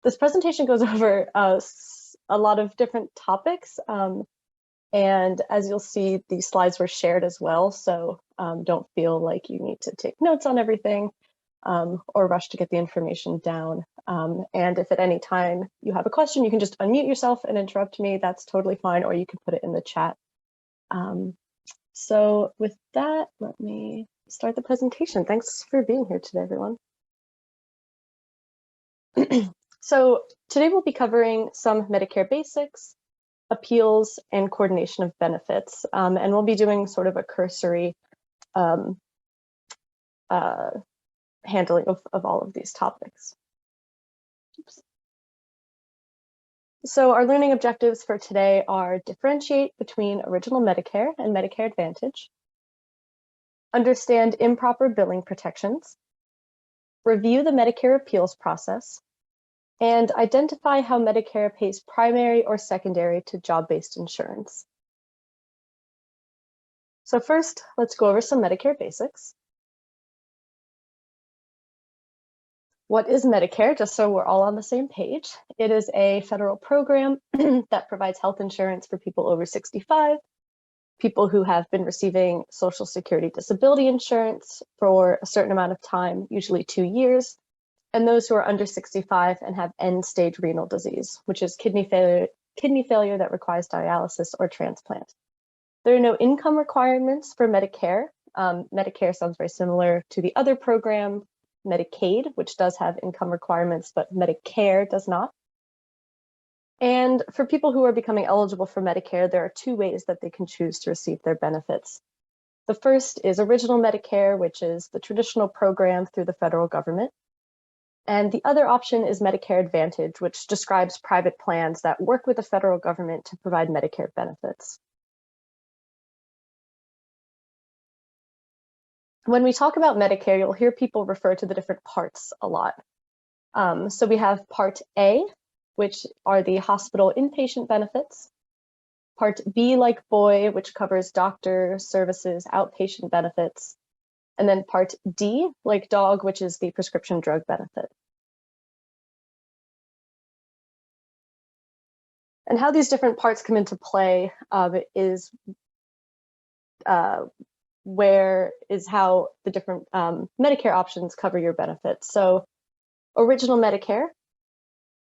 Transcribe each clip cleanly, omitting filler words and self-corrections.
This presentation goes over a lot of different topics, and as you'll see, these slides were shared as well, so don't feel like you need to take notes on everything or rush to get the information down. And if at any time you have a question, you can just unmute yourself and interrupt me. That's totally fine, or you can put it in the chat. So with that, let me start the presentation. Thanks for being here today, everyone. So today we'll be covering some Medicare basics, appeals, and coordination of benefits. And we'll be doing sort of a cursory handling of all of these topics. Oops. So our learning objectives for today are differentiate between Original Medicare and Medicare Advantage, understand improper billing protections, review the Medicare appeals process, and identify how Medicare pays primary or secondary to job-based insurance. So first, let's go over some Medicare basics. What is Medicare, just so we're all on the same page? It is a federal program that provides health insurance for people over 65, people who have been receiving Social Security disability insurance for a certain amount of time, usually 2 years, and those who are under 65 and have end-stage renal disease, which is kidney failure that requires dialysis or transplant. There are no income requirements for Medicare. Medicare sounds very similar to the other program, Medicaid, which does have income requirements, but Medicare does not. And for people who are becoming eligible for Medicare, there are 2 ways that they can choose to receive their benefits. The first is Original Medicare, which is the traditional program through the federal government. And the other option is Medicare Advantage, which describes private plans that work with the federal government to provide Medicare benefits. When we talk about Medicare, you'll hear people refer to the different parts a lot. So we have Part A, which are the hospital inpatient benefits. Part B, like boy, which covers doctor services, outpatient benefits. And then Part D, like dog, which is the prescription drug benefit. And how these different parts come into play is how the different Medicare options cover your benefits. So Original Medicare,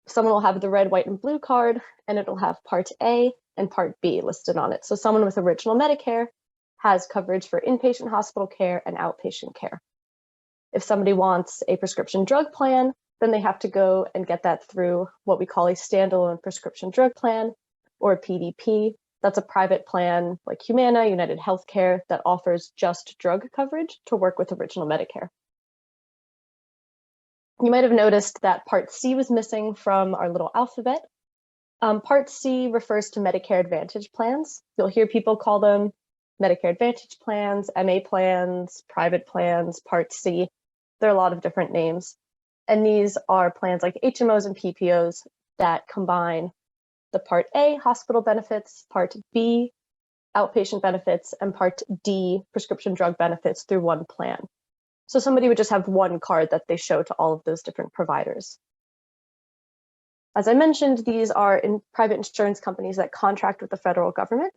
someone will have the red, white, and blue card, and it'll have Part A and Part B listed on it. So someone with Original Medicare has coverage for inpatient hospital care and outpatient care. If somebody wants a prescription drug plan, then they have to go and get that through what we call a standalone prescription drug plan, or a PDP. That's a private plan like Humana, United Healthcare, that offers just drug coverage to work with Original Medicare. You might have noticed that Part C was missing from our little alphabet. Part C refers to Medicare Advantage plans. You'll hear people call them Medicare Advantage plans, MA plans, private plans, Part C. There are a lot of different names. And these are plans like HMOs and PPOs that combine the Part A, hospital benefits, Part B, outpatient benefits, and Part D, prescription drug benefits through one plan. So somebody would just have one card that they show to all of those different providers. As I mentioned, these are private insurance companies that contract with the federal government,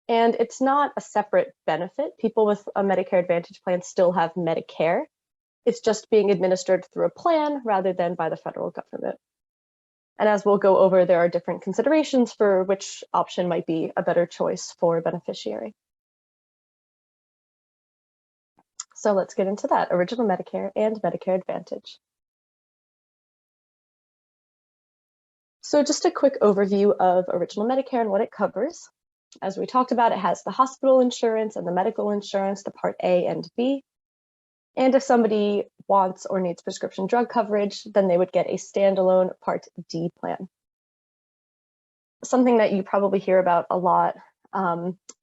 and it's not a separate benefit. People with a Medicare Advantage plan still have Medicare. It's just being administered through a plan rather than by the federal government. And as we'll go over, there are different considerations for which option might be a better choice for a beneficiary. So let's get into that, Original Medicare and Medicare Advantage. So just a quick overview of Original Medicare and what it covers. As we talked about, it has the hospital insurance and the medical insurance, the Part A and B. And if somebody wants or needs prescription drug coverage, then they would get a standalone Part D plan. Something that you probably hear about a lot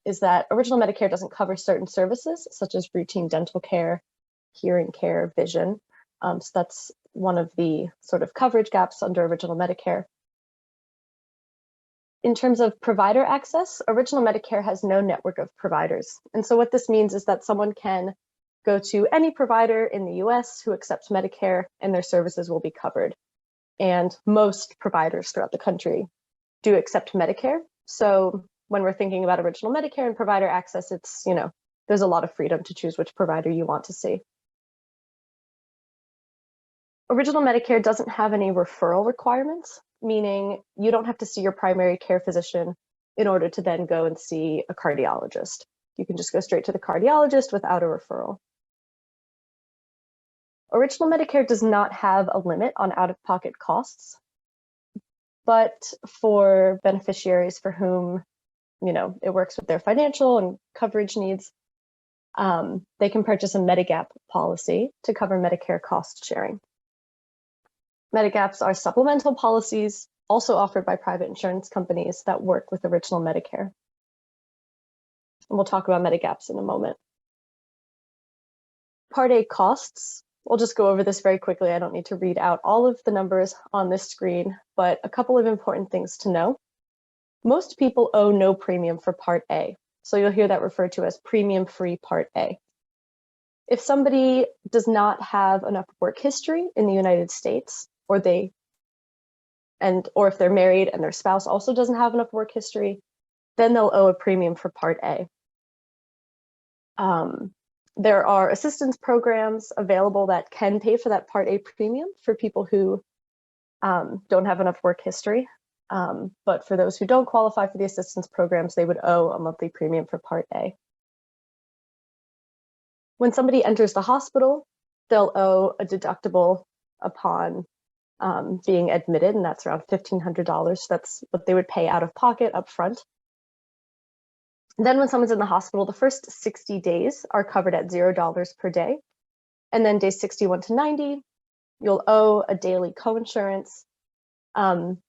is that Original Medicare doesn't cover certain services, such as routine dental care, hearing care, vision. So that's one of the sort of coverage gaps under Original Medicare. In terms of provider access, Original Medicare has no network of providers. And so what this means is that someone can Go to any provider in the US who accepts Medicare and their services will be covered. And most providers throughout the country do accept Medicare. So when we're thinking about original Medicare and provider access, it's, there's a lot of freedom to choose which provider you want to see. Original Medicare doesn't have any referral requirements, meaning you don't have to see your primary care physician in order to then go and see a cardiologist. You can just go straight to the cardiologist without a referral. Original Medicare does not have a limit on out-of-pocket costs, but for beneficiaries for whom, it works with their financial and coverage needs, they can purchase a Medigap policy to cover Medicare cost sharing. Medigaps are supplemental policies also offered by private insurance companies that work with original Medicare. And we'll talk about Medigaps in a moment. Part A costs. We'll just go over this very quickly. I don't need to read out all of the numbers on this screen, but a couple of important things to know. Most people owe no premium for Part A. So you'll hear that referred to as premium-free Part A. If somebody does not have enough work history in the United States, or if they're married and their spouse also doesn't have enough work history, then they'll owe a premium for Part A. There are assistance programs available that can pay for that Part A premium for people who don't have enough work history. But for those who don't qualify for the assistance programs, they would owe a monthly premium for Part A. When somebody enters the hospital, they'll owe a deductible upon being admitted, and that's around $1,500. That's what they would pay out of pocket up front. Then when someone's in the hospital, the first 60 days are covered at $0 per day. And then days 61 to 90, you'll owe a daily coinsurance. And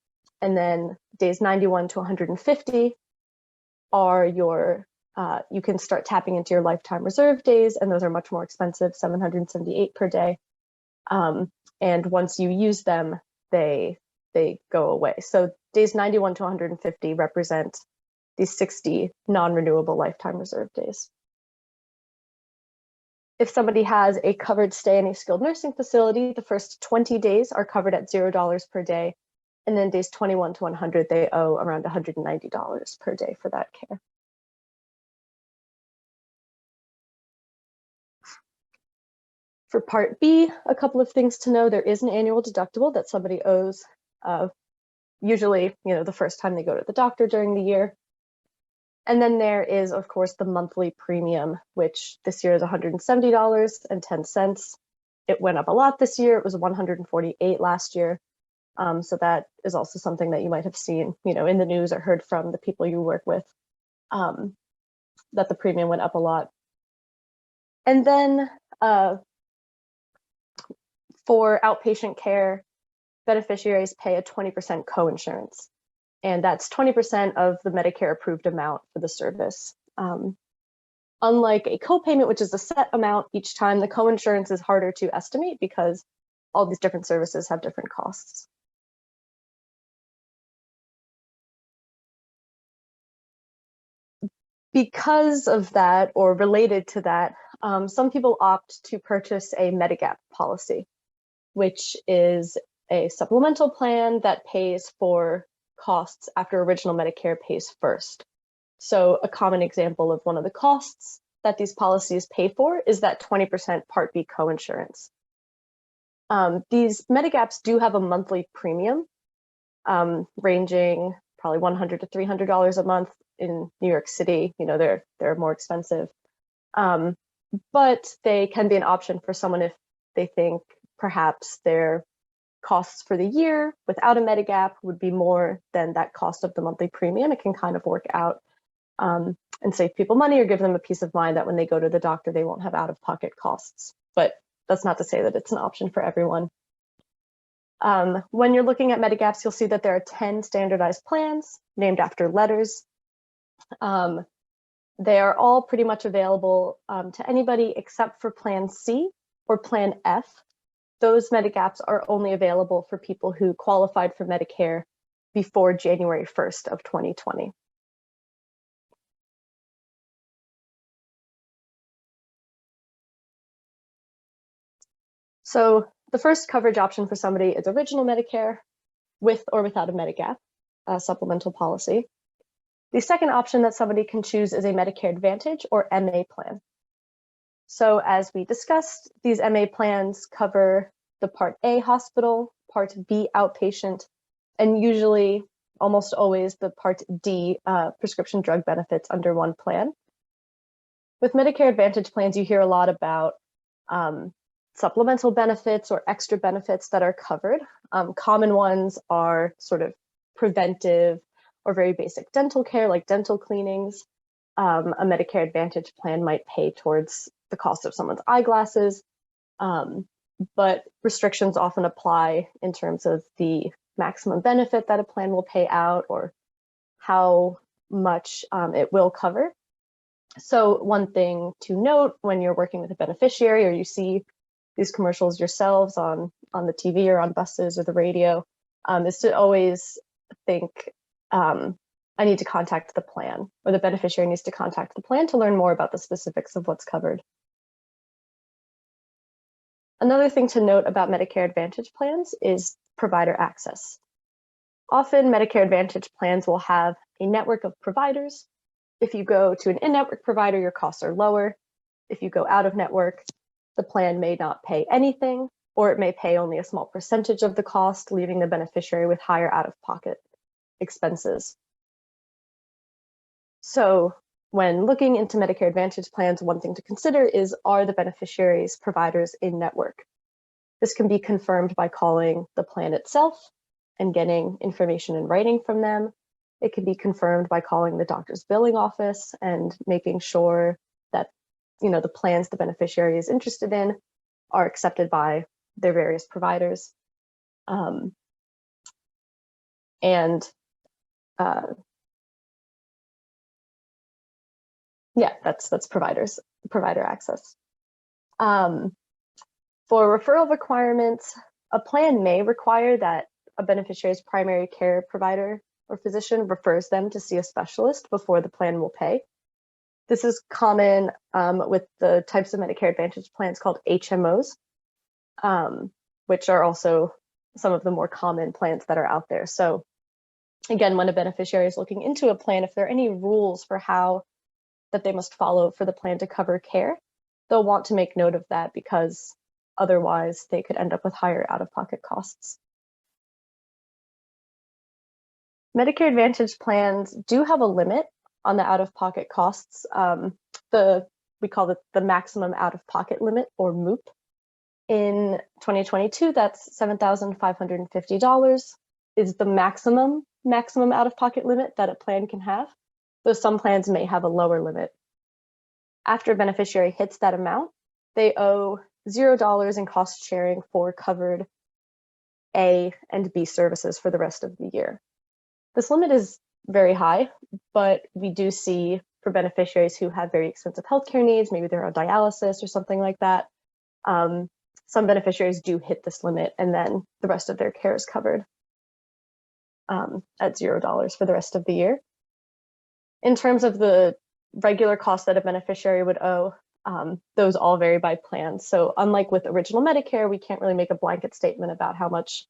then days 91 to 150 are your, you can start tapping into your lifetime reserve days, and those are much more expensive, $778 per day. And once you use them, they go away. So days 91 to 150 represent these 60 non-renewable lifetime reserve days. If somebody has a covered stay in a skilled nursing facility, the first 20 days are covered at $0 per day. And then days 21 to 100, they owe around $190 per day for that care. For Part B, a couple of things to know. There is an annual deductible that somebody owes, usually, the first time they go to the doctor during the year. And then there is, of course, the monthly premium, which this year is $170.10. It went up a lot this year. It was $148 last year. So that is also something that you might have seen, in the news or heard from the people you work with, that the premium went up a lot. And then for outpatient care, beneficiaries pay a 20% coinsurance. And that's 20% of the Medicare approved amount for the service. Unlike a copayment, which is a set amount each time, the coinsurance is harder to estimate because all these different services have different costs. Because of that, or related to that, some people opt to purchase a Medigap policy, which is a supplemental plan that pays for costs after original Medicare pays first. So a common example of one of the costs that these policies pay for is that 20% Part B coinsurance. These Medigaps do have a monthly premium, ranging probably $100 to $300 a month. In New York City, they're more expensive, but they can be an option for someone if they think perhaps their costs for the year without a Medigap would be more than that cost of the monthly premium. It can kind of work out and save people money or give them a peace of mind that when they go to the doctor, they won't have out-of-pocket costs. But that's not to say that it's an option for everyone. When you're looking at Medigaps, you'll see that there are 10 standardized plans named after letters. They are all pretty much available to anybody except for Plan C or Plan F. Those Medigaps are only available for people who qualified for Medicare before January 1st of 2020. So the first coverage option for somebody is original Medicare with or without a Medigap, supplemental policy. The second option that somebody can choose is a Medicare Advantage or MA plan. So as we discussed, these MA plans cover the Part A hospital, Part B outpatient, and usually, almost always, the Part D prescription drug benefits under one plan. With Medicare Advantage plans, you hear a lot about supplemental benefits or extra benefits that are covered. Common ones are sort of preventive or very basic dental care, like dental cleanings. A Medicare Advantage plan might pay towards the cost of someone's eyeglasses, but restrictions often apply in terms of the maximum benefit that a plan will pay out or how much it will cover. So one thing to note when you're working with a beneficiary or you see these commercials yourselves on the TV or on buses or the radio, is to always think, I need to contact the plan, or the beneficiary needs to contact the plan to learn more about the specifics of what's covered. Another thing to note about Medicare Advantage plans is provider access. Often Medicare Advantage plans will have a network of providers. If you go to an in-network provider, your costs are lower. If you go out of network, the plan may not pay anything, or it may pay only a small percentage of the cost, leaving the beneficiary with higher out-of-pocket expenses. So when looking into Medicare Advantage plans, one thing to consider is, are the beneficiaries' providers in network? This can be confirmed by calling the plan itself and getting information in writing from them. It can be confirmed by calling the doctor's billing office and making sure that the plans the beneficiary is interested in are accepted by their various providers. Yeah, that's provider access. For referral requirements, a plan may require that a beneficiary's primary care provider or physician refers them to see a specialist before the plan will pay. This is common with the types of Medicare Advantage plans called HMOs, which are also some of the more common plans that are out there. So again, when a beneficiary is looking into a plan, if there are any rules for how that they must follow for the plan to cover care, they'll want to make note of that, because otherwise they could end up with higher out-of-pocket costs. Medicare Advantage plans do have a limit on the out-of-pocket costs. We call it the maximum out-of-pocket limit, or MOOP. In 2022, that's $7,550 is the maximum out-of-pocket limit that a plan can have, though some plans may have a lower limit. After a beneficiary hits that amount, they owe $0 in cost sharing for covered A and B services for the rest of the year. This limit is very high, but we do see for beneficiaries who have very expensive healthcare needs, maybe they're on dialysis or something like that, some beneficiaries do hit this limit, and then the rest of their care is covered at $0 for the rest of the year. In terms of the regular costs that a beneficiary would owe, those all vary by plan. So unlike with original Medicare, we can't really make a blanket statement about how much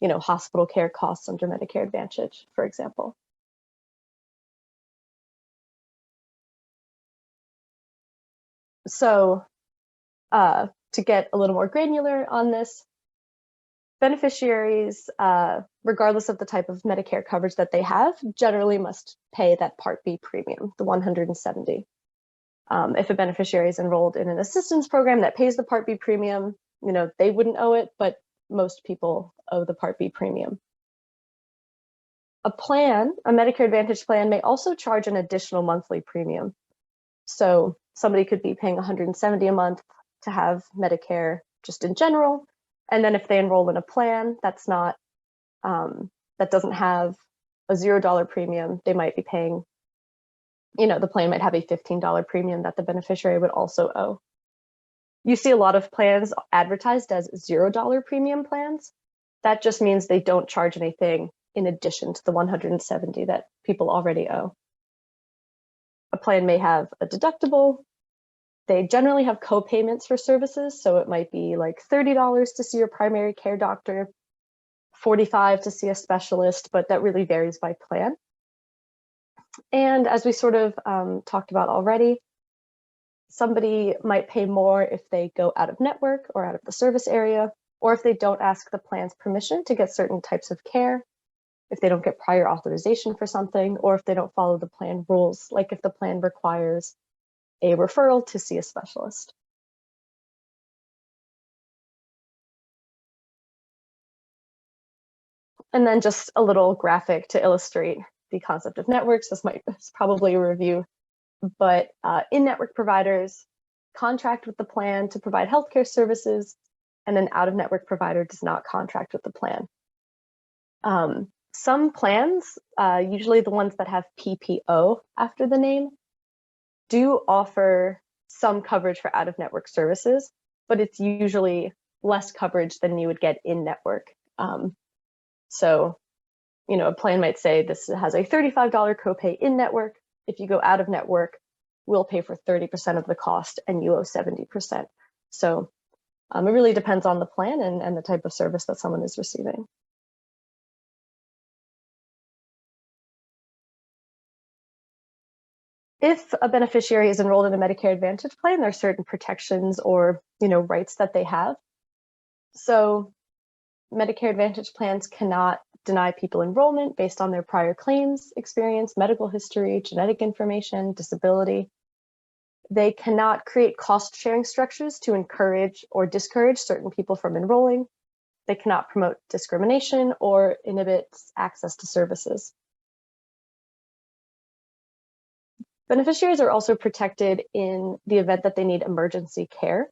hospital care costs under Medicare Advantage, for example. So to get a little more granular on this, beneficiaries, regardless of the type of Medicare coverage that they have, generally must pay that Part B premium, the $170. If a beneficiary is enrolled in an assistance program that pays the Part B premium, they wouldn't owe it, but most people owe the Part B premium. A Medicare Advantage plan, may also charge an additional monthly premium. So somebody could be paying $170 a month to have Medicare just in general. And then if they enroll in a plan that's not, that doesn't have a $0 premium, they might be paying, the plan might have a $15 premium that the beneficiary would also owe. You see a lot of plans advertised as $0 premium plans. That just means they don't charge anything in addition to the $170 that people already owe. A plan may have a deductible. They generally have co-payments for services, so it might be like $30 to see your primary care doctor, $45 to see a specialist, but that really varies by plan. And as we sort of talked about already, somebody might pay more if they go out of network or out of the service area, or if they don't ask the plan's permission to get certain types of care, if they don't get prior authorization for something, or if they don't follow the plan rules, like if the plan requires a referral to see a specialist. And then just a little graphic to illustrate the concept of networks. This is probably a review, but in-network providers contract with the plan to provide healthcare services, and an out-of-network provider does not contract with the plan. Some plans, usually the ones that have PPO after the name, do offer some coverage for out-of-network services, but it's usually less coverage than you would get in-network. So, a plan might say this has a $35 copay in-network. If you go out-of-network, we'll pay for 30% of the cost and you owe 70%. So it really depends on the plan and the type of service that someone is receiving. If a beneficiary is enrolled in a Medicare Advantage plan, there are certain protections or rights that they have. So Medicare Advantage plans cannot deny people enrollment based on their prior claims, experience, medical history, genetic information, disability. They cannot create cost-sharing structures to encourage or discourage certain people from enrolling. They cannot promote discrimination or inhibit access to services. Beneficiaries are also protected in the event that they need emergency care.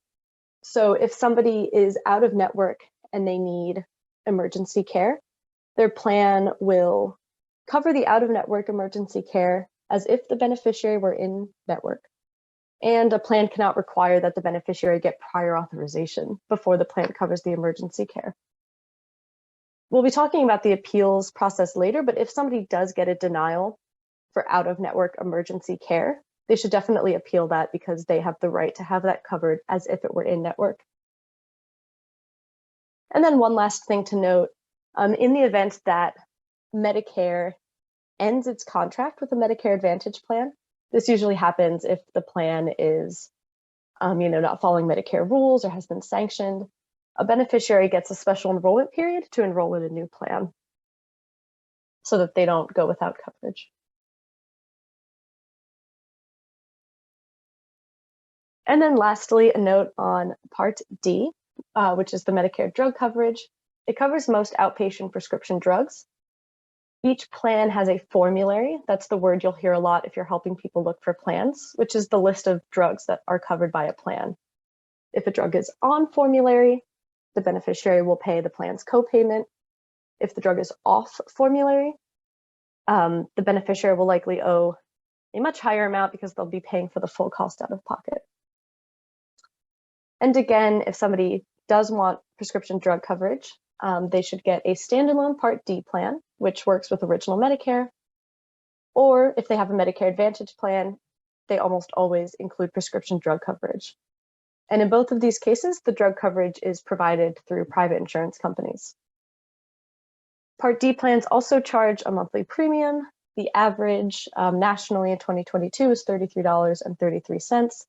So if somebody is out of network and they need emergency care, their plan will cover the out-of-network emergency care as if the beneficiary were in network. And a plan cannot require that the beneficiary get prior authorization before the plan covers the emergency care. We'll be talking about the appeals process later, but if somebody does get a denial for out-of-network emergency care, they should definitely appeal that because they have the right to have that covered as if it were in network. And then one last thing to note, in the event that Medicare ends its contract with a Medicare Advantage plan, this usually happens if the plan is not following Medicare rules or has been sanctioned. A beneficiary gets a special enrollment period to enroll in a new plan so that they don't go without coverage. And then lastly, a note on Part D, which is the Medicare drug coverage. It covers most outpatient prescription drugs. Each plan has a formulary. That's the word you'll hear a lot if you're helping people look for plans, which is the list of drugs that are covered by a plan. If a drug is on formulary, the beneficiary will pay the plan's copayment. If the drug is off formulary, the beneficiary will likely owe a much higher amount because they'll be paying for the full cost out of pocket. And again, if somebody does want prescription drug coverage, they should get a standalone Part D plan, which works with original Medicare. Or if they have a Medicare Advantage plan, they almost always include prescription drug coverage. And in both of these cases, the drug coverage is provided through private insurance companies. Part D plans also charge a monthly premium. The average nationally in 2022 is $33.33.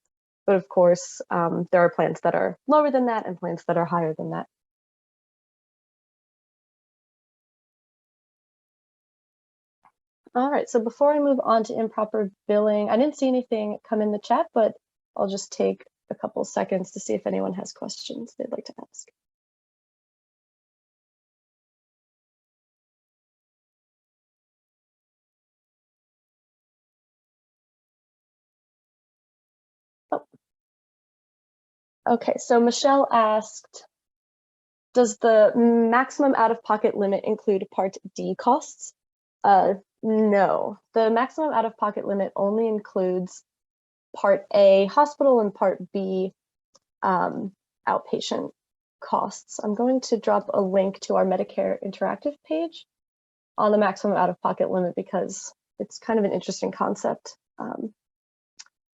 But of course, there are plans that are lower than that and plans that are higher than that. All right, so before I move on to improper billing, I didn't see anything come in the chat, but I'll just take a couple seconds to see if anyone has questions they'd like to ask. Oh. Okay, so Michelle asked, does the maximum out-of-pocket limit include Part D costs? No, the maximum out-of-pocket limit only includes Part A hospital and Part B outpatient costs. I'm going to drop a link to our Medicare interactive page on the maximum out-of-pocket limit because it's kind of an interesting concept.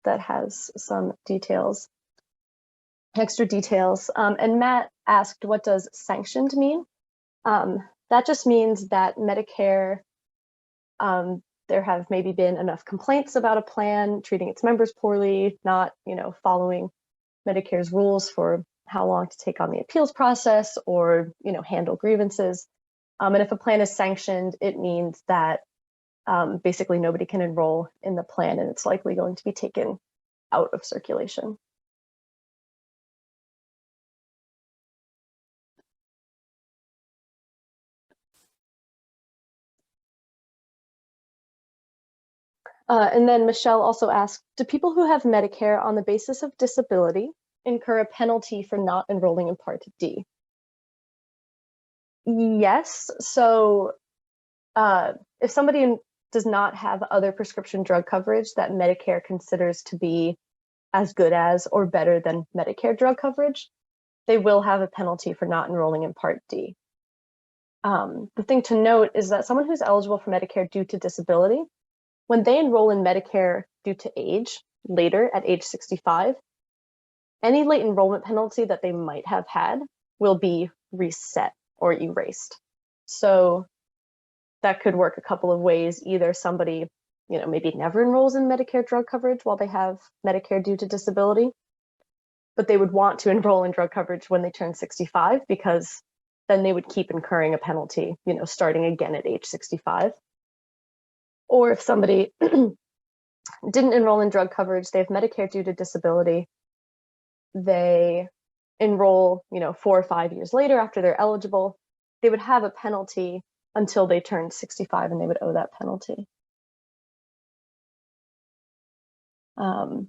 that has some details, extra details. And Matt asked, what does sanctioned mean? That just means that Medicare, there have maybe been enough complaints about a plan treating its members poorly, not, following Medicare's rules for how long to take on the appeals process or, handle grievances. And if a plan is sanctioned, it means that basically nobody can enroll in the plan and it's likely going to be taken out of circulation. And then Michelle also asked, do people who have Medicare on the basis of disability incur a penalty for not enrolling in Part D? Yes. So if somebody does not have other prescription drug coverage that Medicare considers to be as good as or better than Medicare drug coverage, they will have a penalty for not enrolling in Part D. The thing to note is that someone who's eligible for Medicare due to disability, when they enroll in Medicare due to age, later at age 65, any late enrollment penalty that they might have had will be reset or erased. So that could work a couple of ways. Either somebody, maybe never enrolls in Medicare drug coverage while they have Medicare due to disability, but they would want to enroll in drug coverage when they turn 65 because then they would keep incurring a penalty, starting again at age 65. Or if somebody didn't enroll in drug coverage, they have Medicare due to disability, they enroll, 4 or 5 years later after they're eligible, they would have a penalty until they turn 65 and they would owe that penalty. And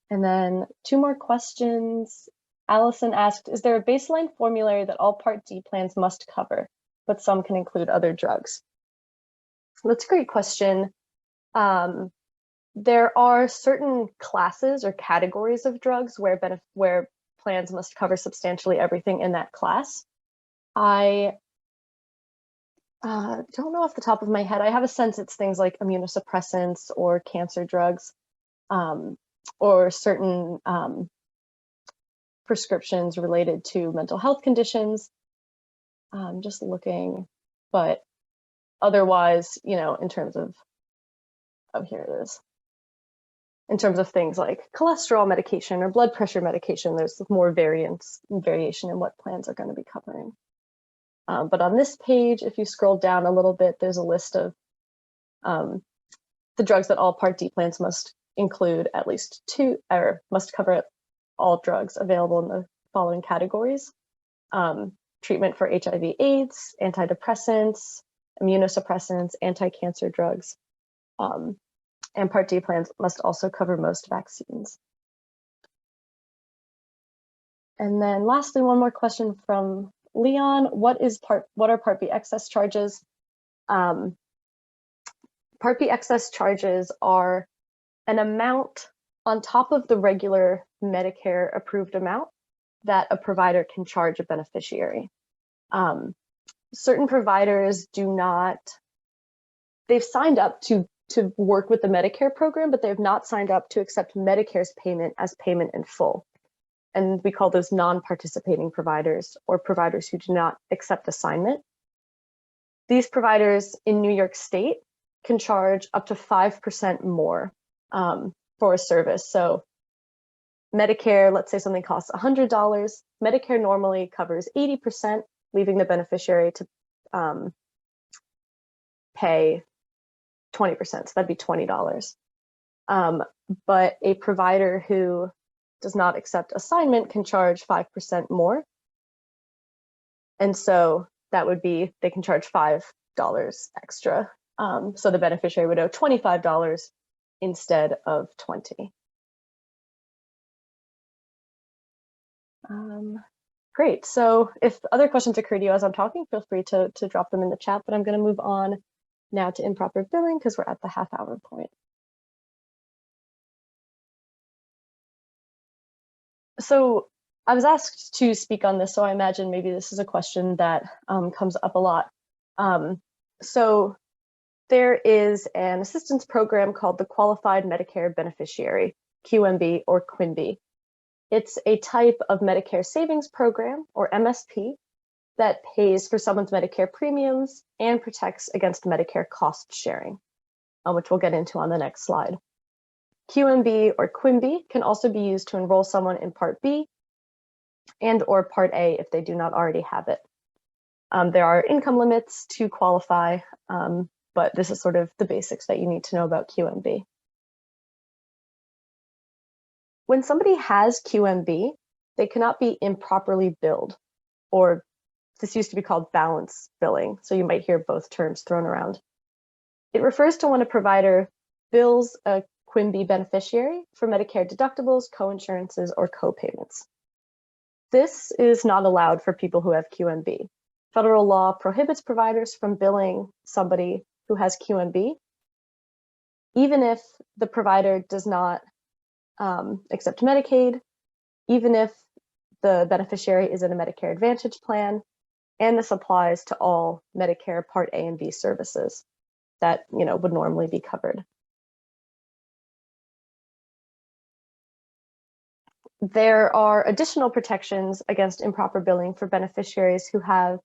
then 2 more questions. Allison asked, is there a baseline formulary that all Part D plans must cover, but some can include other drugs? That's a great question. There are certain classes or categories of drugs where plans must cover substantially everything in that class. I don't know off the top of my head. I have a sense it's things like immunosuppressants or cancer drugs, or certain prescriptions related to mental health conditions. I'm just looking, but otherwise, in terms of, here it is. In terms of things like cholesterol medication or blood pressure medication, there's more variation in what plans are going to be covering. But on this page, if you scroll down a little bit, there's a list of the drugs that all Part D plans must include at least 2, or must cover all drugs available in the following categories: treatment for HIV/AIDS, antidepressants, immunosuppressants, anti-cancer drugs. And Part D plans must also cover most vaccines. And then lastly, one more question from Leon. What are Part B excess charges? Part B excess charges are an amount on top of the regular Medicare approved amount that a provider can charge a beneficiary. Certain providers they've signed up to work with the Medicare program, but they have not signed up to accept Medicare's payment as payment in full. And we call those non-participating providers, or providers who do not accept assignment. These providers in New York State can charge up to 5% more for a service. So Medicare, let's say something costs $100, Medicare normally covers 80%, leaving the beneficiary to pay 20%, so that'd be $20. But a provider who does not accept assignment can charge 5% more. And so that would be, they can charge $5 extra. So the beneficiary would owe $25 instead of $20. Great, so if other questions occur to you as I'm talking, feel free to drop them in the chat, but I'm gonna move on now to improper billing because we're at the half-hour point. So I was asked to speak on this, so I imagine maybe this is a question that comes up a lot. So there is an assistance program called the Qualified Medicare Beneficiary, QMB or QINB. It's a type of Medicare savings program, or MSP, that pays for someone's Medicare premiums and protects against Medicare cost sharing, which we'll get into on the next slide. QMB or QINB can also be used to enroll someone in Part B and or Part A if they do not already have it. There are income limits to qualify, but this is sort of the basics that you need to know about QMB. When somebody has QMB, they cannot be improperly billed, or this used to be called balance billing, so you might hear both terms thrown around. It refers to when a provider bills a QINB beneficiary for Medicare deductibles, coinsurances, or co-payments. This is not allowed for people who have QMB. Federal law prohibits providers from billing somebody who has QMB, even if the provider does not accept Medicaid, even if the beneficiary is in a Medicare Advantage plan, and this applies to all Medicare Part A and B services that would normally be covered. There are additional protections against improper billing for beneficiaries who have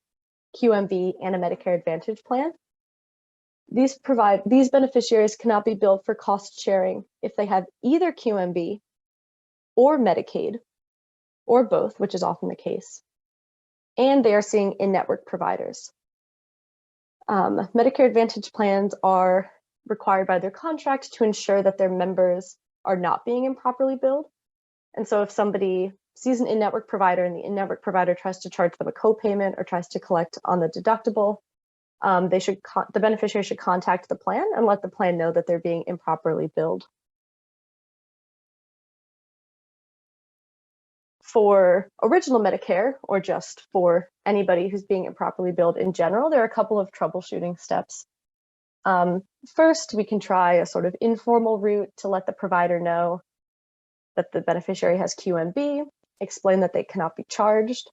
QMB and a Medicare Advantage plan. These beneficiaries cannot be billed for cost sharing if they have either QMB or Medicaid, or both, which is often the case, and they are seeing in-network providers. Medicare Advantage plans are required by their contract to ensure that their members are not being improperly billed. And so if somebody sees an in-network provider and the in-network provider tries to charge them a co-payment or tries to collect on the deductible, the beneficiary should contact the plan and let the plan know that they're being improperly billed. For original Medicare, or just for anybody who's being improperly billed in general, there are a couple of troubleshooting steps. First, we can try a sort of informal route to let the provider know that the beneficiary has QMB, explain that they cannot be charged.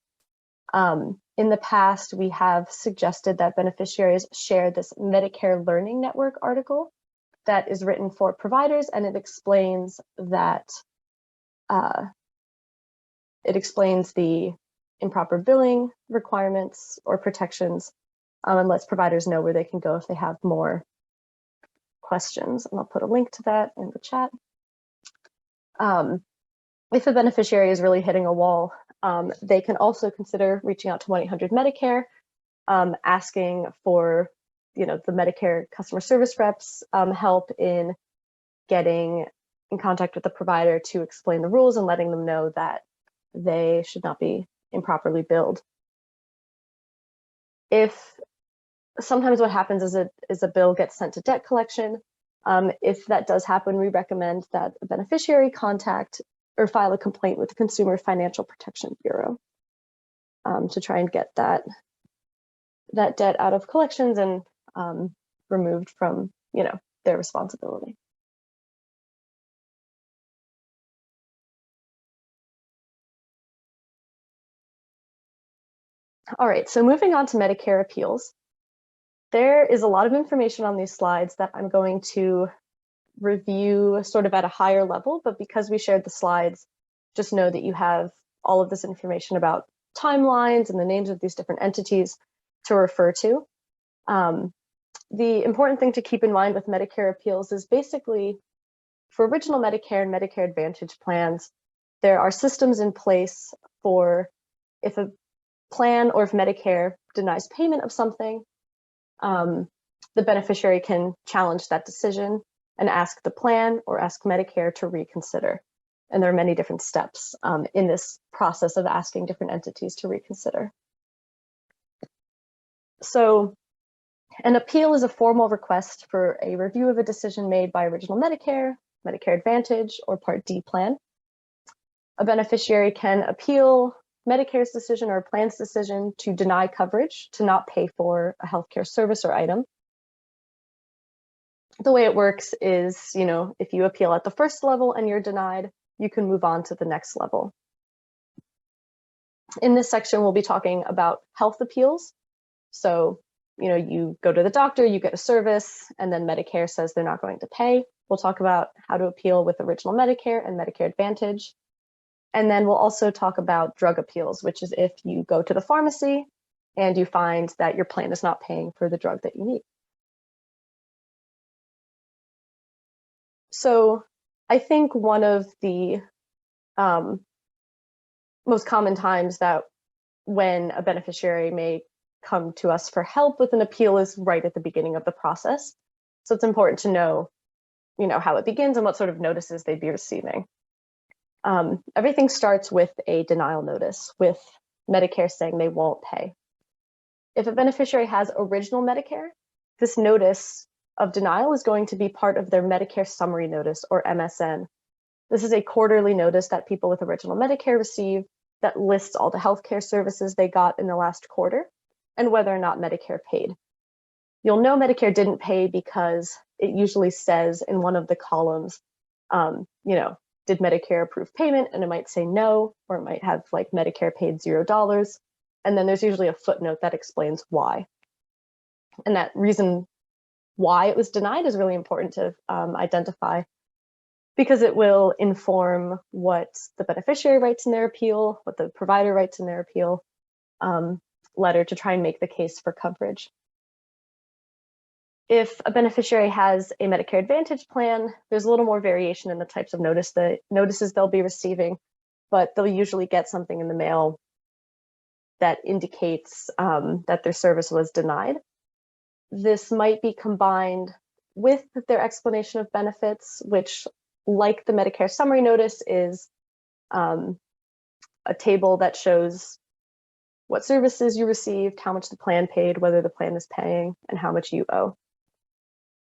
In the past, we have suggested that beneficiaries share this Medicare Learning Network article that is written for providers, and it explains that it explains the improper billing requirements or protections, and lets providers know where they can go if they have more questions. And I'll put a link to that in the chat. If a beneficiary is really hitting a wall, they can also consider reaching out to 1-800-Medicare, asking for the Medicare customer service reps help in getting in contact with the provider to explain the rules and letting them know that they should not be improperly billed. Sometimes what happens is a bill gets sent to debt collection. If that does happen, we recommend that a beneficiary contact or file a complaint with the Consumer Financial Protection Bureau to try and get that debt out of collections and removed from their responsibility. All right, so moving on to Medicare appeals. There is a lot of information on these slides that I'm going to review sort of at a higher level, but because we shared the slides, just know that you have all of this information about timelines and the names of these different entities to refer to. The important thing to keep in mind with Medicare appeals is basically for original Medicare and Medicare Advantage plans, there are systems in place for if a plan or if Medicare denies payment of something, the beneficiary can challenge that decision and ask the plan or ask Medicare to reconsider. And there are many different steps in this process of asking different entities to reconsider. So an appeal is a formal request for a review of a decision made by original Medicare, Medicare Advantage, or Part D plan. A beneficiary can appeal Medicare's decision or a plan's decision to deny coverage, to not pay for a healthcare service or item. The way it works is, if you appeal at the first level and you're denied, you can move on to the next level. In this section, we'll be talking about health appeals. So you go to the doctor, you get a service, and then Medicare says they're not going to pay. We'll talk about how to appeal with original Medicare and Medicare Advantage. And then we'll also talk about drug appeals, which is if you go to the pharmacy and you find that your plan is not paying for the drug that you need. So I think one of the most common times that when a beneficiary may come to us for help with an appeal is right at the beginning of the process. So it's important to know, how it begins and what sort of notices they'd be receiving. Everything starts with a denial notice, with Medicare saying they won't pay. If a beneficiary has original Medicare, this notice of denial is going to be part of their Medicare summary notice, or MSN. This is a quarterly notice that people with original Medicare receive that lists all the healthcare services they got in the last quarter and whether or not Medicare paid. You'll know Medicare didn't pay because it usually says in one of the columns, did Medicare approve payment? And it might say no, or it might have like Medicare paid $0. And then there's usually a footnote that explains why. And that reason why it was denied is really important to identify, because it will inform what the beneficiary writes in their appeal, what the provider writes in their appeal letter to try and make the case for coverage. If a beneficiary has a Medicare Advantage plan, there's a little more variation in the types of notices they'll be receiving, but they'll usually get something in the mail that indicates that their service was denied. This might be combined with their explanation of benefits, which, like the Medicare summary notice, is a table that shows what services you received, how much the plan paid, whether the plan is paying, and how much you owe.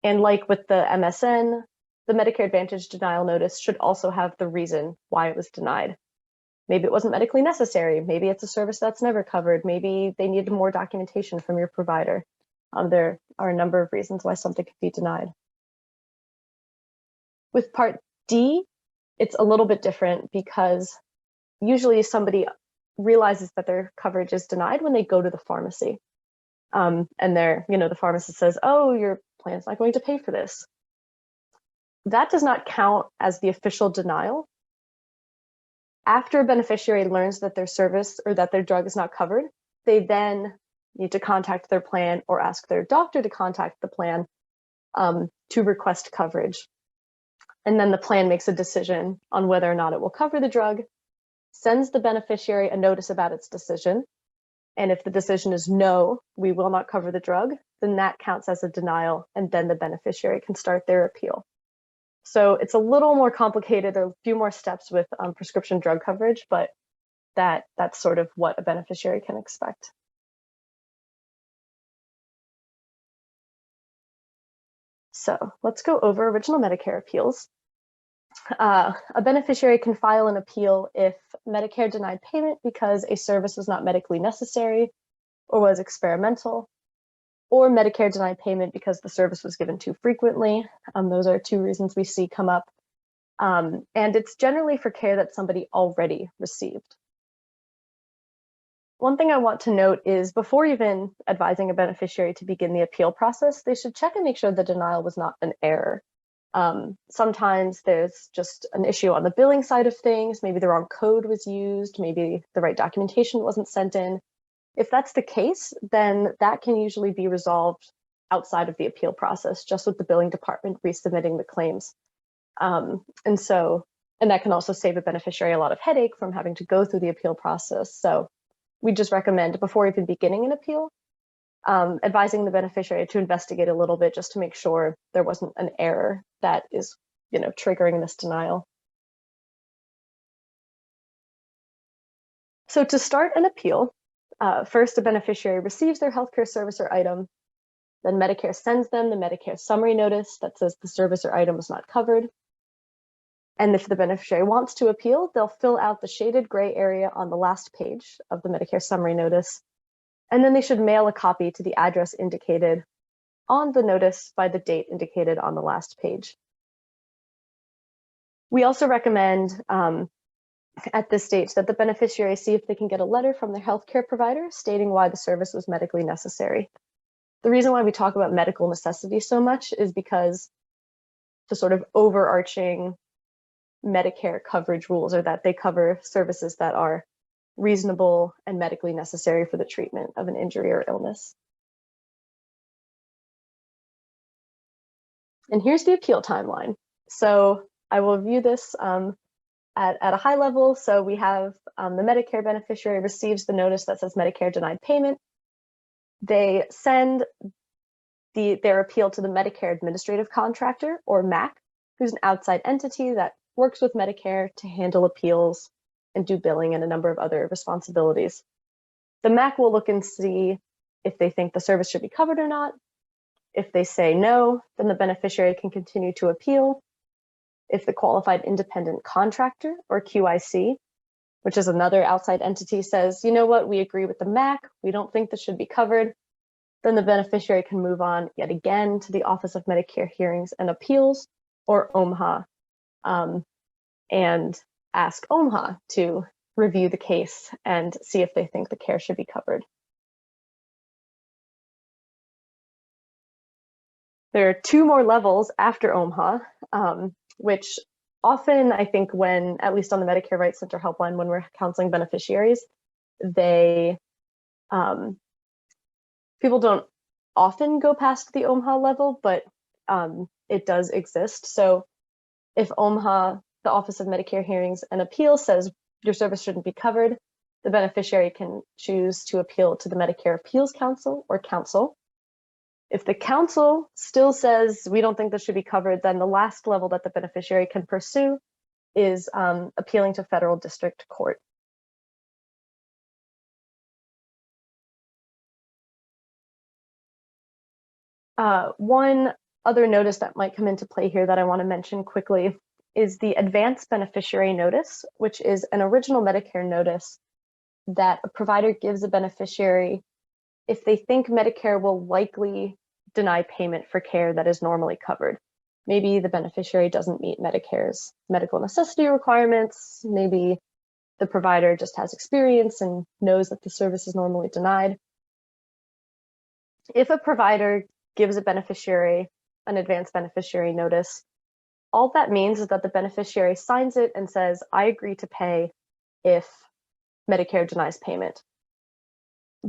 And like with the MSN, the Medicare Advantage denial notice should also have the reason why it was denied. Maybe it wasn't medically necessary. Maybe it's a service that's never covered. Maybe they needed more documentation from your provider. There are a number of reasons why something could be denied. With Part D, it's a little bit different because usually somebody realizes that their coverage is denied when they go to the pharmacy. And the pharmacist says, oh, your plan's not going to pay for this. That does not count as the official denial. After a beneficiary learns that their service or that their drug is not covered, they then need to contact their plan or ask their doctor to contact the plan to request coverage. And then the plan makes a decision on whether or not it will cover the drug, sends the beneficiary a notice about its decision. And if the decision is no, we will not cover the drug, then that counts as a denial, and then the beneficiary can start their appeal. So it's a little more complicated. There are a few more steps with prescription drug coverage, but that's sort of what a beneficiary can expect. So let's go over original Medicare appeals. A beneficiary can file an appeal if Medicare denied payment because a service was not medically necessary or was experimental, or Medicare denied payment because the service was given too frequently. Those are two reasons we see come up. And it's generally for care that somebody already received. One thing I want to note is before even advising a beneficiary to begin the appeal process, they should check and make sure the denial was not an error. Sometimes there's just an issue on the billing side of things. Maybe the wrong code was used. Maybe the right documentation wasn't sent in. If that's the case, then that can usually be resolved outside of the appeal process, just with the billing department resubmitting the claims. And that can also save a beneficiary a lot of headache from having to go through the appeal process. So we just recommend, before even beginning an appeal, advising the beneficiary to investigate a little bit just to make sure there wasn't an error that is, triggering this denial. So to start an appeal, first, a beneficiary receives their healthcare service or item. Then Medicare sends them the Medicare summary notice that says the service or item was not covered. And if the beneficiary wants to appeal, they'll fill out the shaded gray area on the last page of the Medicare summary notice. And then they should mail a copy to the address indicated on the notice by the date indicated on the last page. We also recommend at this stage that the beneficiary see if they can get a letter from their healthcare provider stating why the service was medically necessary. The reason why we talk about medical necessity so much is because the sort of overarching Medicare coverage rules are that they cover services that are reasonable and medically necessary for the treatment of an injury or illness. And here's the appeal timeline. So I will review this at a high level. So we have the Medicare beneficiary receives the notice that says Medicare denied payment. They send their appeal to the Medicare Administrative Contractor, or MAC, who's an outside entity that works with Medicare to handle appeals and do billing and a number of other responsibilities. The MAC will look and see if they think the service should be covered or not. If they say no, then the beneficiary can continue to appeal. If the Qualified Independent Contractor, or QIC, which is another outside entity, says, you know what, we agree with the MAC, we don't think this should be covered, then the beneficiary can move on yet again to the Office of Medicare Hearings and Appeals, or OMHA, and ask OMHA to review the case and see if they think the care should be covered. There are two more levels after OMHA, which often, I think, when, at least on the Medicare Rights Center helpline, when we're counseling beneficiaries, people don't often go past the OMHA level, but it does exist. So if OMHA, the Office of Medicare Hearings and Appeals, says your service shouldn't be covered, the beneficiary can choose to appeal to the Medicare Appeals Council, or council. If the council still says we don't think this should be covered, then the last level that the beneficiary can pursue is appealing to federal district court. One other notice that might come into play here that I want to mention quickly is the advance beneficiary notice, which is an original Medicare notice that a provider gives a beneficiary if they think Medicare will likely deny payment for care that is normally covered. Maybe the beneficiary doesn't meet Medicare's medical necessity requirements. Maybe the provider just has experience and knows that the service is normally denied. If a provider gives a beneficiary an advance beneficiary notice, all that means is that the beneficiary signs it and says, I agree to pay if Medicare denies payment.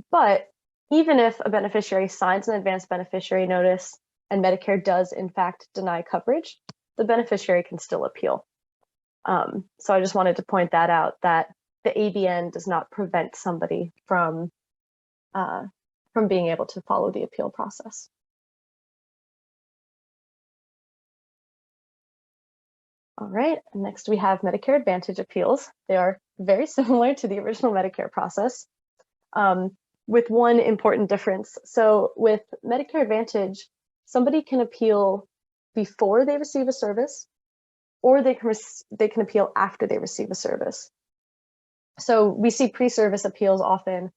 But even if a beneficiary signs an advance beneficiary notice and Medicare does in fact deny coverage, the beneficiary can still appeal. So I just wanted to point that out, that the ABN does not prevent somebody from being able to follow the appeal process. All right, next we have Medicare Advantage appeals. They are very similar to the original Medicare process, with one important difference. So with Medicare Advantage, somebody can appeal before they receive a service, or they can appeal after they receive a service. So we see pre-service appeals often.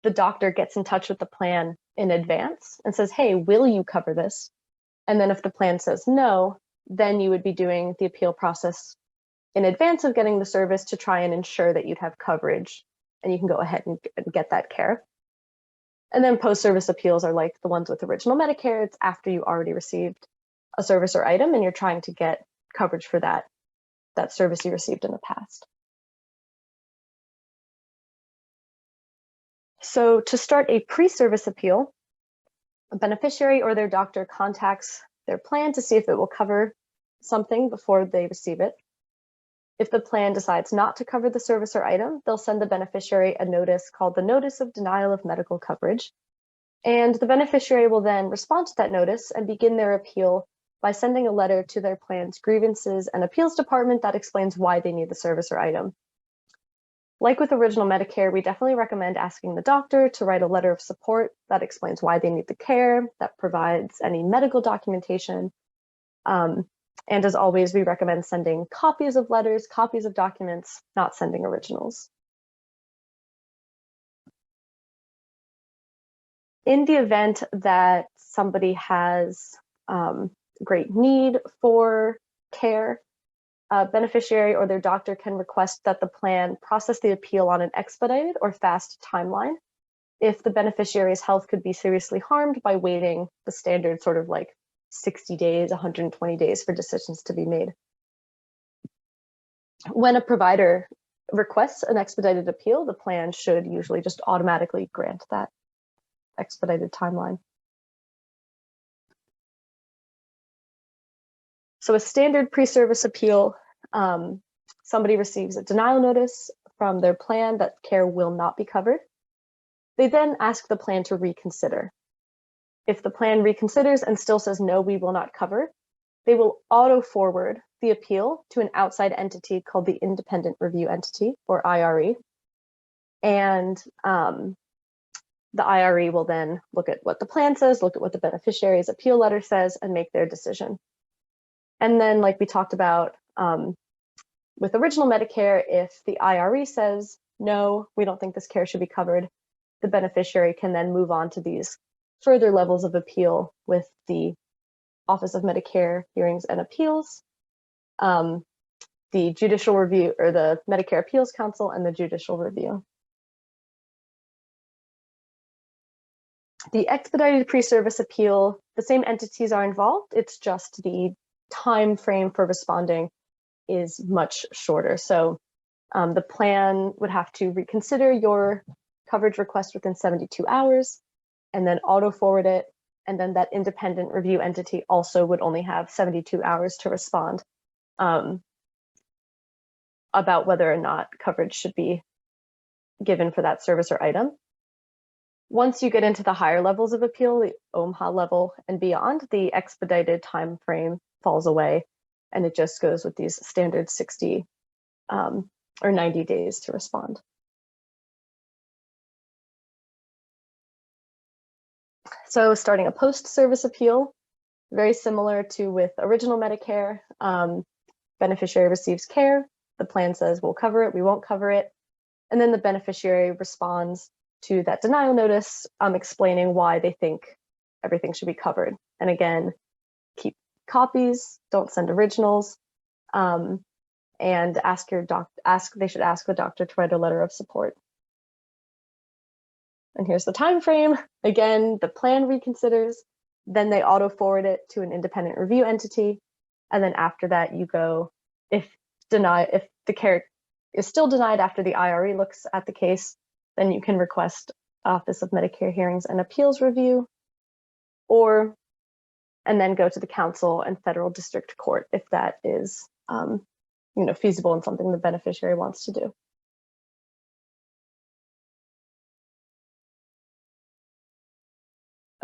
The doctor gets in touch with the plan in advance and says, hey, will you cover this? And then if the plan says no, then you would be doing the appeal process in advance of getting the service to try and ensure that you'd have coverage and you can go ahead and get that care. And then post-service appeals are like the ones with original Medicare. It's after you already received a service or item and you're trying to get coverage for that service you received in the past. So to start a pre-service appeal, a beneficiary or their doctor contacts their plan to see if it will cover something before they receive it. If the plan decides not to cover the service or item, they'll send the beneficiary a notice called the Notice of Denial of Medical Coverage. And the beneficiary will then respond to that notice and begin their appeal by sending a letter to their plan's grievances and appeals department that explains why they need the service or item. Like with original Medicare, we definitely recommend asking the doctor to write a letter of support that explains why they need the care, that provides any medical documentation. And as always, we recommend sending copies of letters, copies of documents, not sending originals. In the event that somebody has great need for care, a beneficiary or their doctor can request that the plan process the appeal on an expedited or fast timeline. if the beneficiary's health could be seriously harmed by waiting the standard sort of like 60 days, 120 days for decisions to be made. When a provider requests an expedited appeal, the plan should usually just automatically grant that expedited timeline. So a standard pre-service appeal, somebody receives a denial notice from their plan that care will not be covered. They then ask the plan to reconsider. If the plan reconsiders and still says, no, we will not cover, they will auto-forward the appeal to an outside entity called the Independent Review Entity, or IRE. And the IRE will then look at what the plan says, look at what the beneficiary's appeal letter says, and make their decision. And then, like we talked about with original Medicare, if the IRE says, no, we don't think this care should be covered, the beneficiary can then move on to these further levels of appeal with the Office of Medicare Hearings and Appeals, the Judicial Review, or the Medicare Appeals Council, and the Judicial Review. The expedited pre-service appeal, the same entities are involved, it's just the time frame for responding is much shorter. So the plan would have to reconsider your coverage request within 72 hours and then auto forward it. And then that independent review entity also would only have 72 hours to respond about whether or not coverage should be given for that service or item. Once you get into the higher levels of appeal, the OMHA level and beyond, the expedited time frame falls away, and it just goes with these standard 60 or 90 days to respond. So starting a post-service appeal, very similar to with original Medicare, beneficiary receives care, the plan says we'll cover it, we won't cover it, and then the beneficiary responds to that denial notice, explaining why they think everything should be covered. And again, keep copies, don't send originals, and they should ask the doctor to write a letter of support. And here's the time frame. Again, the plan reconsiders, then they auto forward it to an independent review entity, and then after that you go, if the care is still denied after the IRE looks at the case, then you can request Office of Medicare Hearings and Appeals review, and then go to the council and federal district court if that is feasible and something the beneficiary wants to do.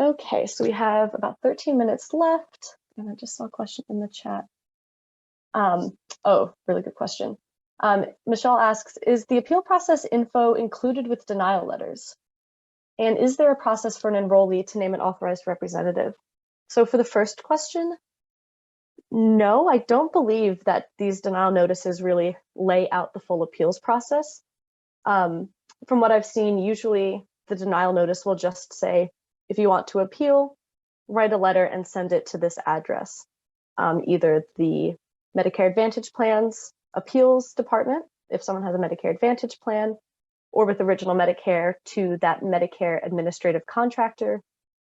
Okay, so we have about 13 minutes left, and I just saw a question in the chat. Oh, really good question. Michelle asks, is the appeal process info included with denial letters? And is there a process for an enrollee to name an authorized representative? So for the first question, no, I don't believe that these denial notices really lay out the full appeals process. From what I've seen, usually the denial notice will just say, if you want to appeal, write a letter and send it to this address, either the Medicare Advantage Plans Appeals Department, if someone has a Medicare Advantage plan, or with original Medicare to that Medicare Administrative Contractor,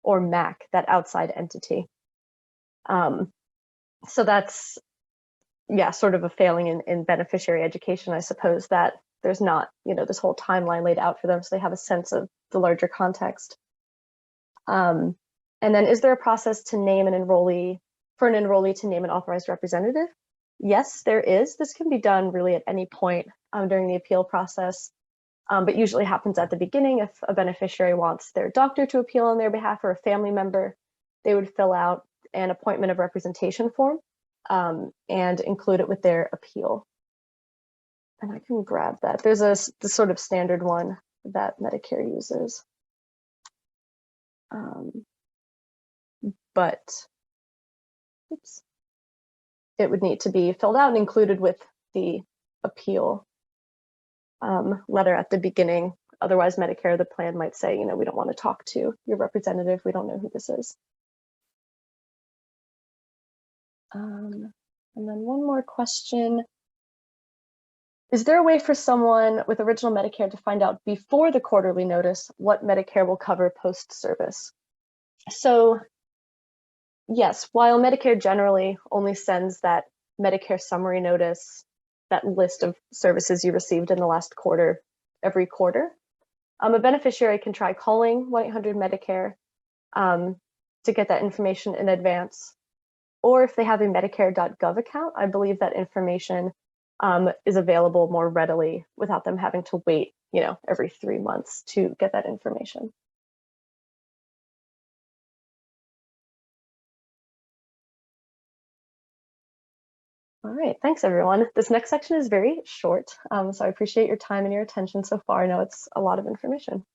or MAC, that outside entity. So that's, yeah, sort of a failing in beneficiary education, I suppose, that there's not, this whole timeline laid out for them so they have a sense of the larger context. And then is there a process to name an enrollee, for an enrollee to name an authorized representative? Yes, there is. This can be done really at any point during the appeal process, but usually happens at the beginning. If a beneficiary wants their doctor to appeal on their behalf or a family member, they would fill out an appointment of representation form and include it with their appeal. And I can grab that. There's the sort of standard one that Medicare uses. But oops, it would need to be filled out and included with the appeal letter at the beginning. Otherwise, Medicare, the plan might say, we don't want to talk to your representative. We don't know who this is. And then one more question. Is there a way for someone with original Medicare to find out before the quarterly notice what Medicare will cover post-service? So yes, while Medicare generally only sends that Medicare summary notice, that list of services you received in the last quarter, every quarter, a beneficiary can try calling 1-800-Medicare to get that information in advance. Or if they have a Medicare.gov account, I believe that information is available more readily without them having to wait, every 3 months to get that information. All right, thanks everyone. This next section is very short, so I appreciate your time and your attention so far. I know it's a lot of information.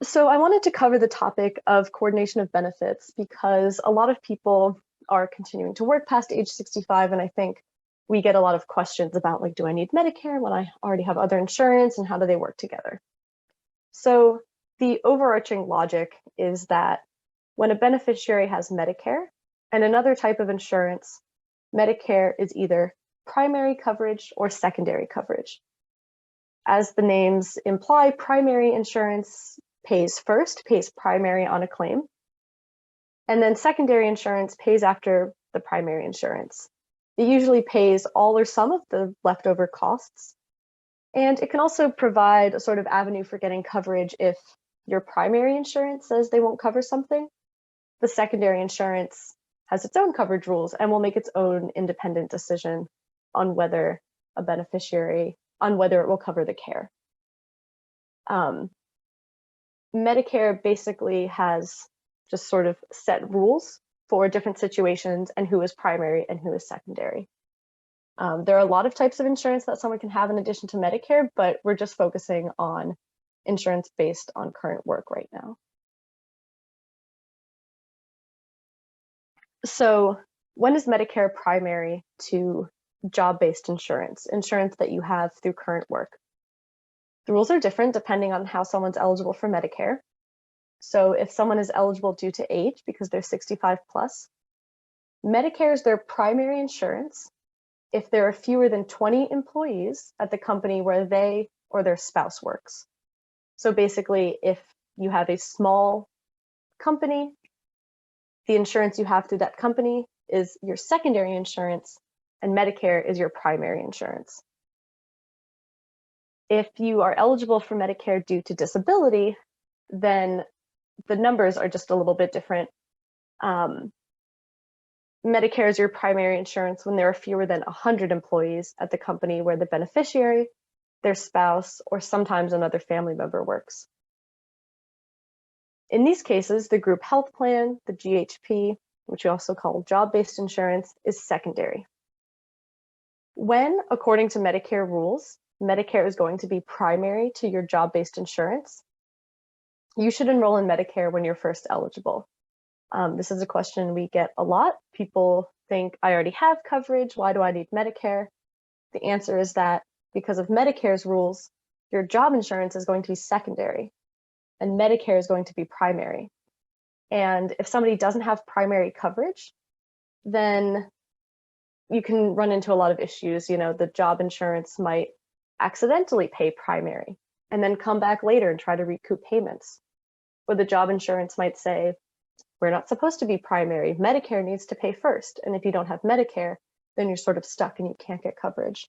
So I wanted to cover the topic of coordination of benefits because a lot of people are continuing to work past age 65, and I think we get a lot of questions about, like, do I need Medicare when I already have other insurance, and how do they work together? So the overarching logic is that when a beneficiary has Medicare and another type of insurance, Medicare is either primary coverage or secondary coverage. As the names imply, primary insurance pays first, pays primary on a claim, and then secondary insurance pays after the primary insurance. It usually pays all or some of the leftover costs, and it can also provide a sort of avenue for getting coverage if your primary insurance says they won't cover something. The secondary insurance has its own coverage rules and will make its own independent decision on whether it will cover the care. Medicare basically has just sort of set rules for different situations and who is primary and who is secondary. There are a lot of types of insurance that someone can have in addition to Medicare, but we're just focusing on insurance based on current work right now. So when is Medicare primary to job-based insurance that you have through current work? The rules are different depending on how someone's eligible for Medicare. So if someone is eligible due to age because they're 65 plus, Medicare is their primary insurance if there are fewer than 20 employees at the company where they or their spouse works. So basically, if you have a small company, the insurance you have through that company is your secondary insurance, and Medicare is your primary insurance. If you are eligible for Medicare due to disability, then the numbers are just a little bit different. Medicare is your primary insurance when there are fewer than 100 employees at the company where the beneficiary, their spouse, or sometimes another family member works. In these cases, the group health plan, the GHP, which we also call job-based insurance, is secondary. When, according to Medicare rules, Medicare is going to be primary to your job-based insurance, you should enroll in Medicare when you're first eligible. This is a question we get a lot. People think, I already have coverage, why do I need Medicare? The answer is that because of Medicare's rules, your job insurance is going to be secondary, and Medicare is going to be primary. And if somebody doesn't have primary coverage, then you can run into a lot of issues. The job insurance might accidentally pay primary and then come back later and try to recoup payments. Or the job insurance might say, we're not supposed to be primary. Medicare needs to pay first. And if you don't have Medicare, then you're sort of stuck and you can't get coverage.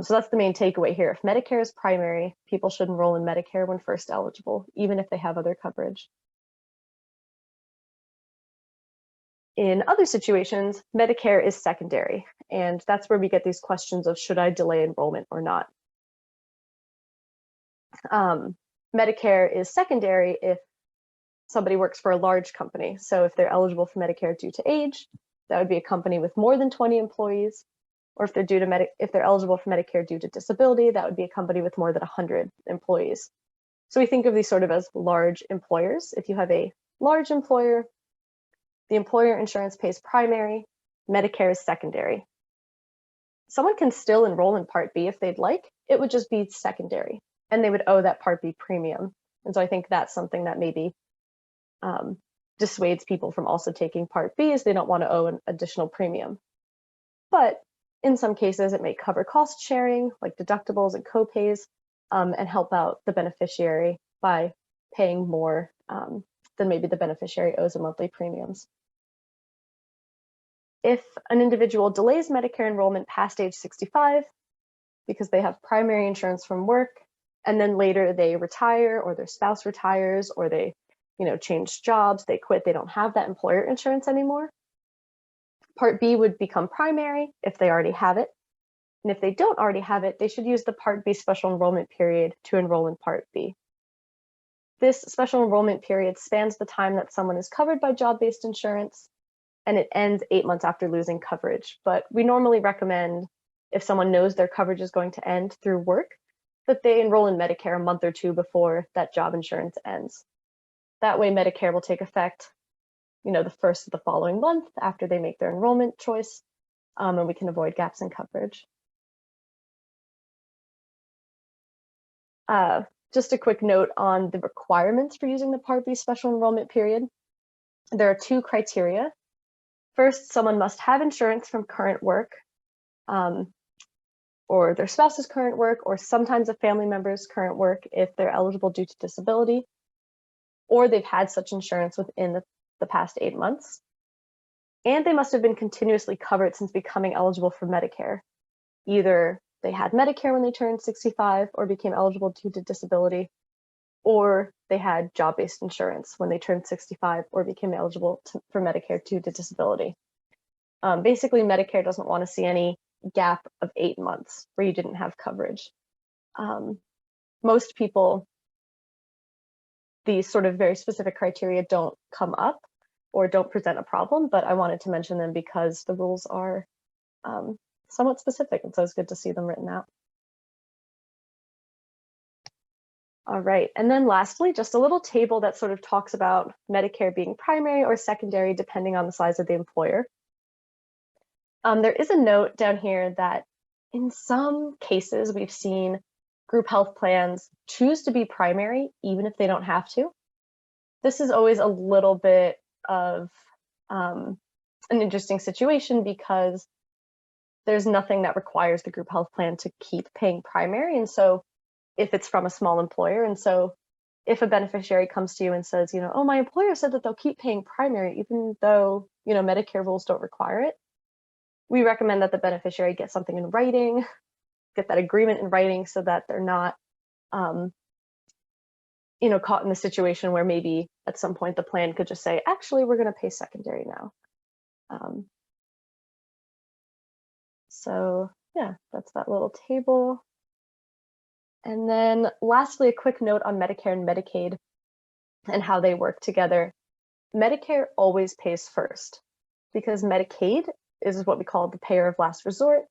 So that's the main takeaway here. If Medicare is primary, people should enroll in Medicare when first eligible, even if they have other coverage. In other situations, Medicare is secondary, and that's where we get these questions of should I delay enrollment or not. Medicare is secondary if somebody works for a large company. So if they're eligible for Medicare due to age, that would be a company with more than 20 employees. Or if they're eligible for Medicare due to disability, that would be a company with more than 100 employees. So we think of these sort of as large employers. If you have a large employer, the employer insurance pays primary, Medicare is secondary. Someone can still enroll in Part B if they'd like. It would just be secondary, and they would owe that Part B premium. And so I think that's something that maybe dissuades people from also taking Part B, is they don't want to owe an additional premium. but in some cases it may cover cost sharing, like deductibles and copays, and help out the beneficiary by paying more than maybe the beneficiary owes in monthly premiums. If an individual delays Medicare enrollment past age 65 because they have primary insurance from work, and then later they retire or their spouse retires or they change jobs, they quit, they don't have that employer insurance anymore, Part B would become primary if they already have it. And if they don't already have it, they should use the Part B special enrollment period to enroll in Part B. This special enrollment period spans the time that someone is covered by job-based insurance, and it ends 8 months after losing coverage. But we normally recommend, if someone knows their coverage is going to end through work, that they enroll in Medicare a month or two before that job insurance ends. That way Medicare will take effect, the first of the following month after they make their enrollment choice, and we can avoid gaps in coverage. Just a quick note on the requirements for using the Part B special enrollment period. There are 2 criteria. First, someone must have insurance from current work, or their spouse's current work, or sometimes a family member's current work if they're eligible due to disability, or they've had such insurance within the past 8 months. And they must have been continuously covered since becoming eligible for Medicare. Either they had Medicare when they turned 65 or became eligible due to disability, or they had job-based insurance when they turned 65 or became eligible for Medicare due to disability. Basically, Medicare doesn't want to see any gap of 8 months where you didn't have coverage. Most people, these sort of very specific criteria don't come up or don't present a problem, but I wanted to mention them because the rules are somewhat specific, and so it's good to see them written out. All right, and then lastly, just a little table that sort of talks about Medicare being primary or secondary depending on the size of the employer. There is a note down here that in some cases we've seen group health plans choose to be primary even if they don't have to. This is always a little bit of an interesting situation because there's nothing that requires the group health plan to keep paying primary. And so if it's from a small employer, and so if a beneficiary comes to you and says, oh, my employer said that they'll keep paying primary even though, Medicare rules don't require it, we recommend that the beneficiary get something in writing, get that agreement in writing so that they're not, caught in the situation where maybe at some point the plan could just say, actually, we're going to pay secondary now. So yeah, that's that little table. And then lastly, a quick note on Medicare and Medicaid and how they work together. Medicare always pays first because Medicaid is what we call the payer of last resort,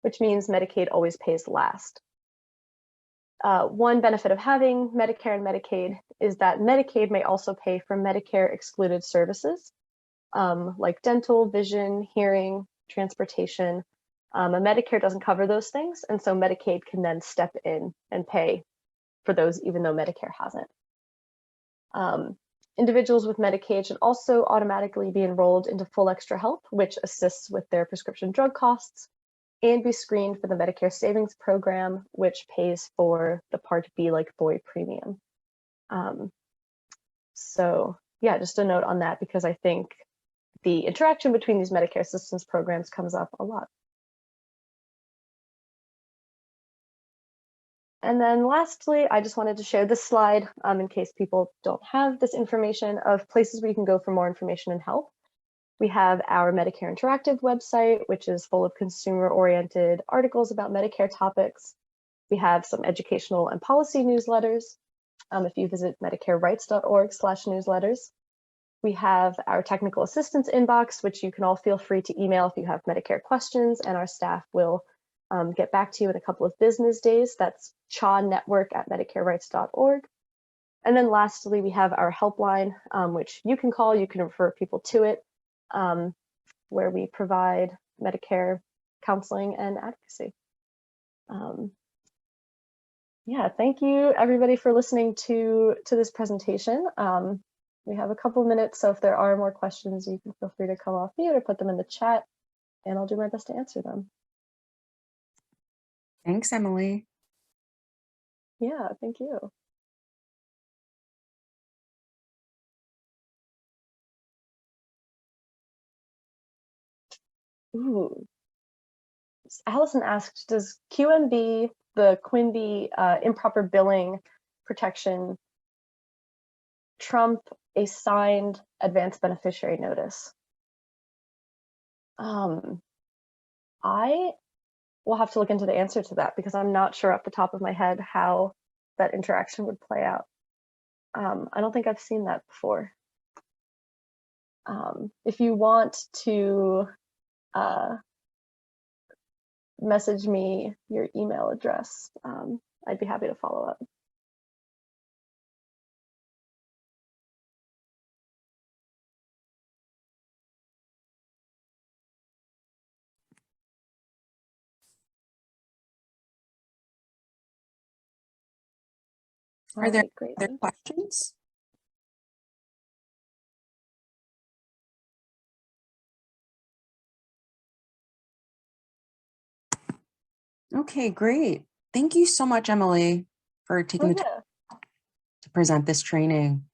which means Medicaid always pays last. One benefit of having Medicare and Medicaid is that Medicaid may also pay for Medicare excluded services like dental, vision, hearing, transportation. And Medicare doesn't cover those things, and so Medicaid can then step in and pay for those even though Medicare hasn't. Individuals with Medicaid should also automatically be enrolled into Full Extra Help, which assists with their prescription drug costs, and be screened for the Medicare Savings Program, which pays for the Part B like boy premium. So yeah, just a note on that because I think the interaction between these Medicare assistance programs comes up a lot. And then lastly, I just wanted to share this slide in case people don't have this information of places where you can go for more information and help. We have our Medicare Interactive website, which is full of consumer-oriented articles about Medicare topics. We have some educational and policy newsletters. If you visit medicarerights.org/newsletters. We have our technical assistance inbox, which you can all feel free to email if you have Medicare questions, and our staff will get back to you in a couple of business days. That's CHA-network@medicarerights.org. And then lastly, we have our helpline, which you can call, you can refer people to it, where we provide Medicare counseling and advocacy. Yeah, thank you everybody for listening to this presentation. We have a couple of minutes, so if there are more questions, you can feel free to come off mute or put them in the chat. and I'll do my best to answer them. Thanks, Emily. Yeah, thank you. Ooh. Allison asked, does QMB, the Quimby improper billing protection, trump a signed advance beneficiary notice? I will have to look into the answer to that because I'm not sure off the top of my head how that interaction would play out. I don't think I've seen that before. If you want to message me your email address, I'd be happy to follow up. Are there great. other questions? Okay, great. Thank you so much, Emily, for taking the time to present this training.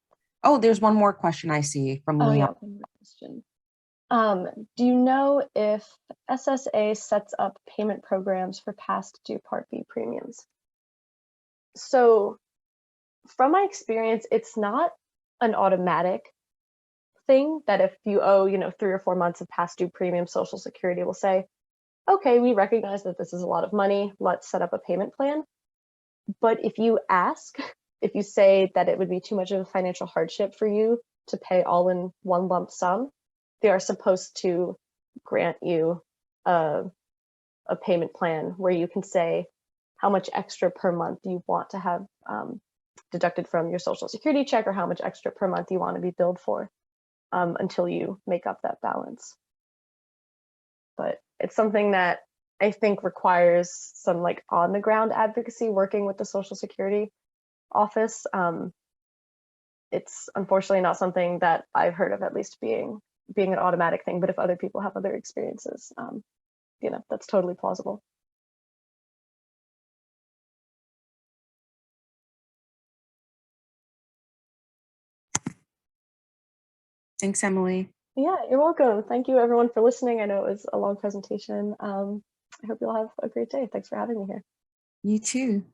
Oh, there's one more question I see from Leon. Yeah, one more question. Do you know if SSA sets up payment programs for past due Part B premiums? So from my experience, it's not an automatic thing that if you owe, 3 or 4 months of past due premium, Social Security will say, okay, we recognize that this is a lot of money, let's set up a payment plan. But if you ask, if you say that it would be too much of a financial hardship for you to pay all in one lump sum, they are supposed to grant you a payment plan where you can say how much extra per month you want to have deducted from your Social Security check, or how much extra per month you want to be billed for until you make up that balance. But it's something that I think requires some like on the ground advocacy, working with the Social Security office. It's unfortunately not something that I've heard of, at least being an automatic thing. But if other people have other experiences, that's totally plausible. Thanks, Emily. Yeah, you're welcome. Thank you everyone for listening. I know it was a long presentation. I hope you'll have a great day. Thanks for having me here. You too.